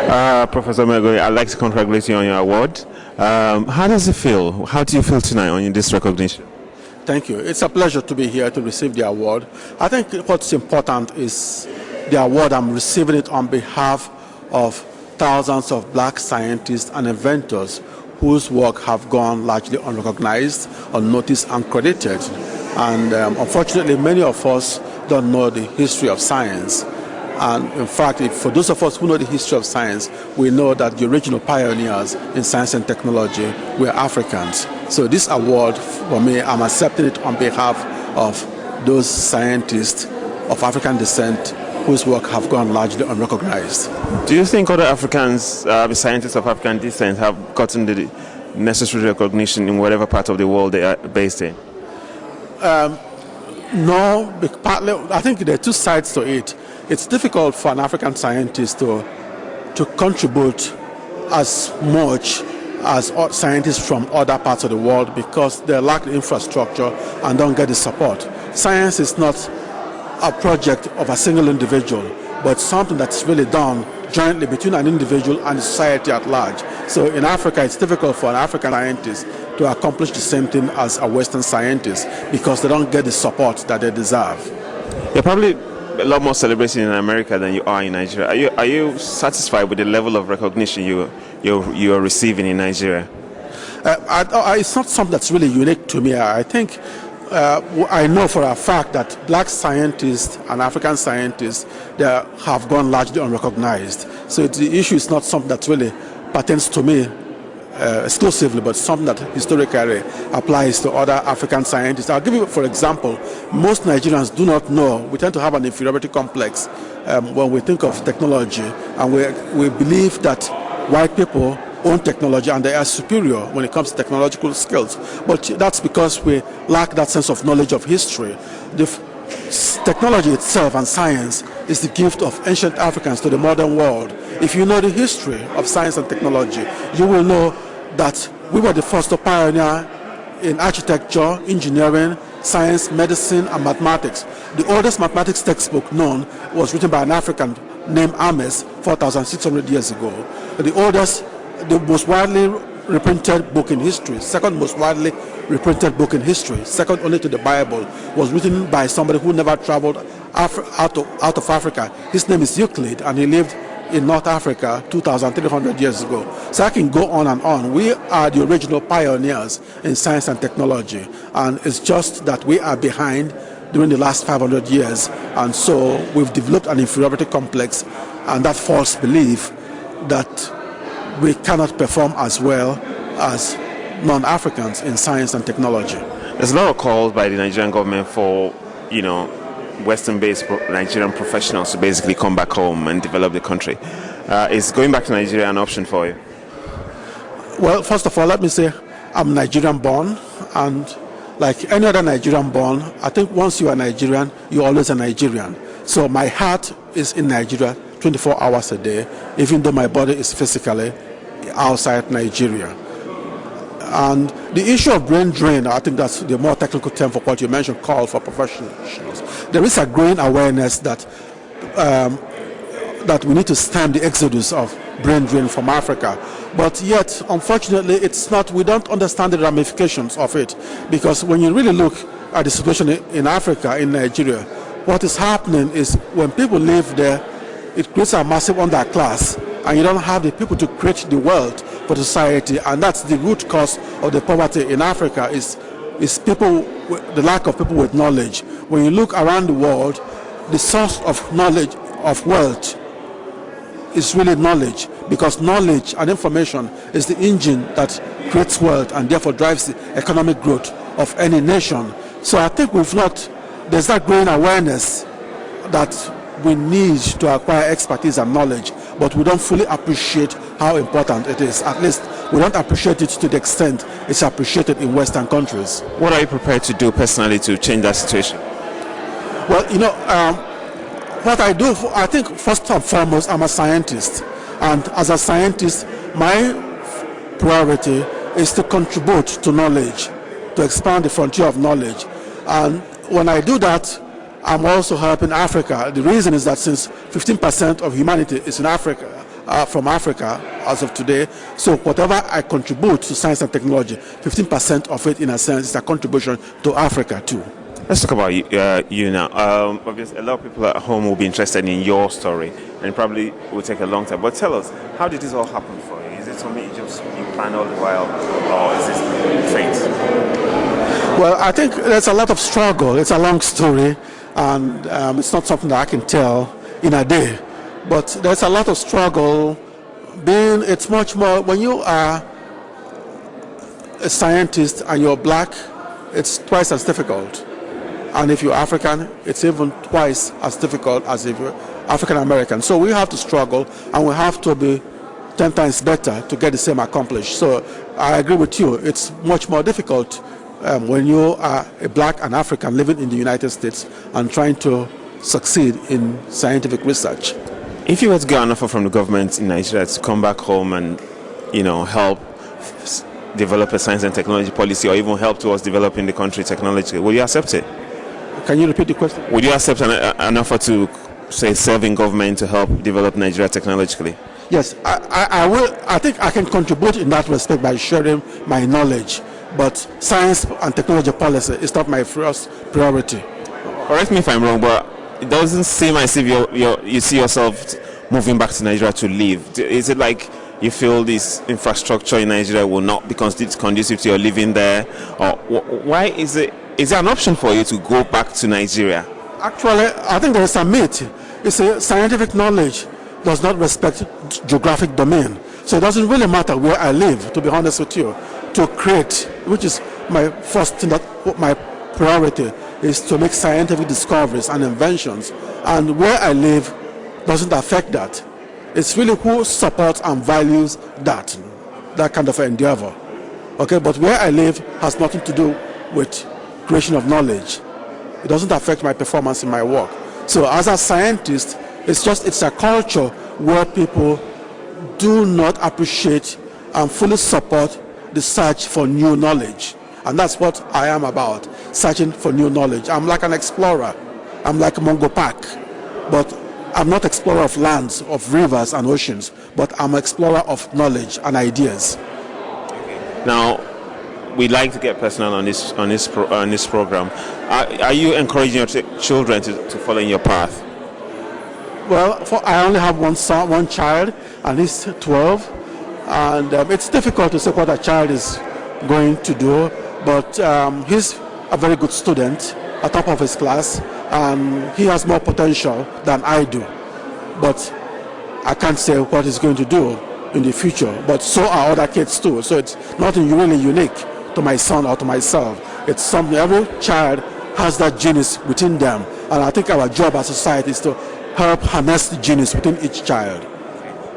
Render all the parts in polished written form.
Professor Megori, I'd like to congratulate you on your award. How does it feel? How do you feel tonight on this recognition? Thank you. It's a pleasure to be here to receive the award. I think what's important is the award. I'm receiving it on behalf of thousands of black scientists and inventors whose work have gone largely unrecognized, unnoticed, and credited. And unfortunately, many of us don't know the history of science. And in fact, for those of us who know the history of science, we know that the original pioneers in science and technology were Africans. So this award, for me, I'm accepting it on behalf of those scientists of African descent whose work have gone largely unrecognized. Do you think other Africans, scientists of African descent, have gotten the necessary recognition in whatever part of the world they are based in? No, partly, I think there are two sides to it. It's difficult for an African scientist to contribute as much as scientists from other parts of the world because they lack the infrastructure and don't get the support. Science is not a project of a single individual, but something that's really done jointly between an individual and society at large. So in Africa, it's difficult for an African scientist to accomplish the same thing as a Western scientist because they don't get the support that they deserve. You're probably a lot more celebrating in America than you are in Nigeria. Are you satisfied with the level of recognition you are receiving in Nigeria? It's not something that's really unique to me. I think I know for a fact that black scientists and African scientists they have gone largely unrecognized. So the issue is not something that really pertains to me exclusively, but something that historically applies to other African scientists. I'll give you, for example, most Nigerians do not know. We tend to have an inferiority complex when we think of technology, and we believe that white people own technology and they are superior when it comes to technological skills. But that's because we lack that sense of knowledge of history. Technology itself and science is the gift of ancient Africans to the modern world. If you know the history of science and technology, you will know that we were the first to pioneer in architecture, engineering, science, medicine, and mathematics. The oldest mathematics textbook known was written by an African named Hermes 4,600 years ago. The most widely reprinted book in history, second most widely reprinted book in history, second only to the Bible, was written by somebody who never traveled out of Africa. His name is Euclid, and he lived in North Africa 2,300 years ago. So I can go on and on. We are the original pioneers in science and technology, and it's just that we are behind during the last 500 years, and so we've developed an inferiority complex and that false belief that we cannot perform as well as non-Africans in science and technology. There's a lot of calls by the Nigerian government for, Western-based Nigerian professionals to basically come back home and develop the country. Is going back to Nigeria an option for you? Well, first of all, let me say I'm Nigerian born, and like any other Nigerian born, I think once you are Nigerian, you're always a Nigerian. So my heart is in Nigeria 24 hours a day, even though my body is physically outside Nigeria. And the issue of brain drain, I think that's the more technical term for what you mentioned, call for professionals. There is a growing awareness that we need to stem the exodus of brain drain from Africa. But yet, unfortunately, we don't understand the ramifications of it. Because when you really look at the situation in Africa, in Nigeria, what is happening is when people live there, it creates a massive underclass, and you don't have the people to create the wealth for the society, and that's the root cause of the poverty in Africa is people, the lack of people with knowledge. When you look around the world, the source of knowledge, of wealth, is really knowledge, because knowledge and information is the engine that creates wealth and therefore drives the economic growth of any nation. So I think there's that growing awareness that we need to acquire expertise and knowledge, but we don't fully appreciate how important it is. At least we don't appreciate it to the extent it's appreciated in Western countries. What are you prepared to do personally to change that situation? Well, what I do, I think first and foremost, I'm a scientist. And as a scientist, my priority is to contribute to knowledge, to expand the frontier of knowledge. And when I do that, I'm also helping Africa. The reason is that since 15% of humanity is in Africa, from Africa as of today. So whatever I contribute to science and technology, 15% of it, in a sense, is a contribution to Africa too. Let's talk about you now. Obviously, a lot of people at home will be interested in your story, and probably will take a long time. But tell us, how did this all happen for you? Is it something you planned all the while, or is this fate? Well, I think there's a lot of struggle. It's a long story, and it's not something that I can tell in a day. But there's a lot of struggle. It's much more when you are a scientist and you're black, it's twice as difficult. And if you're African, it's even twice as difficult as if you're African American. So we have to struggle, and we have to be 10 times better to get the same accomplished. So I agree with you. It's much more difficult when you are a black and African living in the United States and trying to succeed in scientific research. If you were to get an offer from the government in Nigeria to come back home and, help develop a science and technology policy, or even help towards developing the country technologically, would you accept it? Can you repeat the question? Would you accept an offer to, say, serve in government to help develop Nigeria technologically? Yes, I will. I think I can contribute in that respect by sharing my knowledge. But science and technology policy is not my first priority. Correct me if I'm wrong, but it doesn't seem as if you see yourself moving back to Nigeria to live. Is it like you feel this infrastructure in Nigeria will not be conducive to your living there? Or why is it? Is there an option for you to go back to Nigeria? Actually, I think there is a myth. It's a scientific knowledge does not respect geographic domain. So it doesn't really matter where I live, to be honest with you, to create, which is my first thing, that my priority is to make scientific discoveries and inventions. And where I live doesn't affect that. It's really who supports and values that kind of endeavor. Okay, but where I live has nothing to do with creation of knowledge. It doesn't affect my performance in my work. So as a scientist, it's a culture where people do not appreciate and fully support the search for new knowledge. And that's what I am about, searching for new knowledge. I'm like an explorer. I'm like Mungo Park. But I'm not explorer of lands, of rivers and oceans, but I'm an explorer of knowledge and ideas. Now, we like to get personal on this program. Are you encouraging your children to follow in your path? Well, I only have one child, and he's 12, and it's difficult to say what a child is going to do, but he's a very good student, at top of his class, and he has more potential than I do. But I can't say what he's going to do in the future, but so are other kids too. So it's nothing really unique to my son or to myself. It's something, every child has that genius within them, and I think our job as a society is to help harness the genius within each child.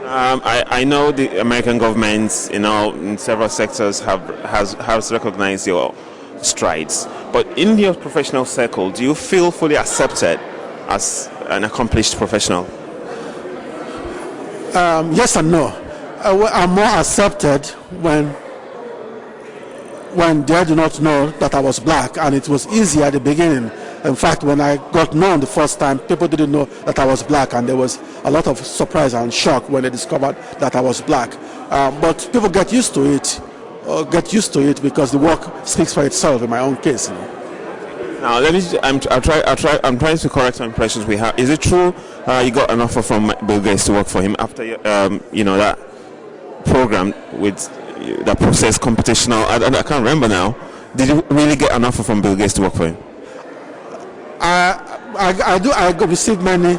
I know the American government, in several sectors has recognized your strides, but in your professional circle, do you feel fully accepted as an accomplished professional? Yes and no. I'm more accepted when they do not know that I was black, and it was easy at the beginning. In fact, when I got known the first time, people didn't know that I was black, and there was a lot of surprise and shock when they discovered that I was black. But people get used to it because the work speaks for itself in my own case. Now, I'm trying to correct some impressions we have. Is it true you got an offer from Bill Gates to work for him after that program with that process computational? I can't remember now. Did you really get an offer from Bill Gates to work for him? I received many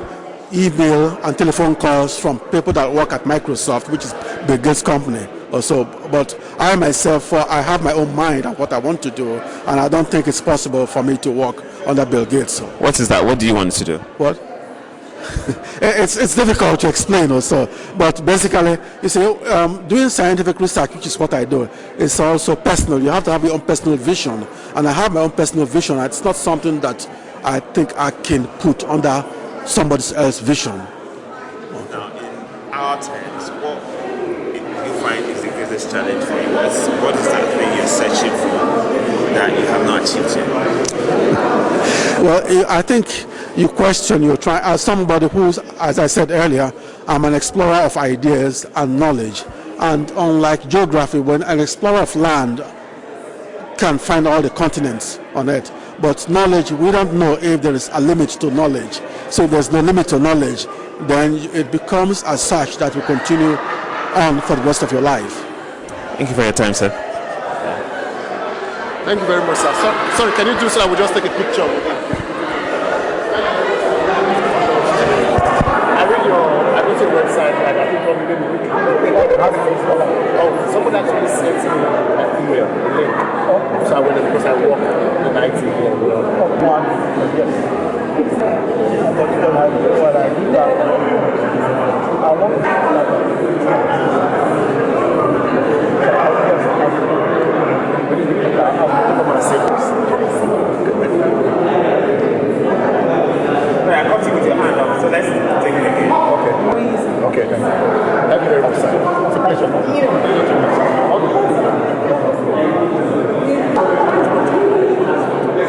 email and telephone calls from people that work at Microsoft, which is Bill Gates' company also. But I myself, I have my own mind on what I want to do, and I don't think it's possible for me to work under Bill Gates. So. What is that? What do you want to do? What? It's difficult to explain also, but basically, you see, doing scientific research, which is what I do, is also personal. You have to have your own personal vision, and I have my own personal vision. It's not something that I think I can put under somebody else's vision. Now, in our terms, what do you find is the greatest challenge for you? What is that thing you're searching for that you have not achieved yet? Well, I think you question, you try, as somebody who's, as I said earlier, I'm an explorer of ideas and knowledge. And unlike geography, when an explorer of land can find all the continents on Earth, but knowledge, we don't know if there is a limit to knowledge. So if there's no limit to knowledge, then it becomes as such that you continue on for the rest of your life. Thank you for your time, sir. Thank you very much, sir. Sorry, can you do so? I will just take a picture with you. I read your website, and I think probably maybe someone actually sent me an email, a link. So I went there because I work in IT here. I got you with your hand up, so let's take it again. Okay. Okay, thank you very much, sir. It's a pleasure.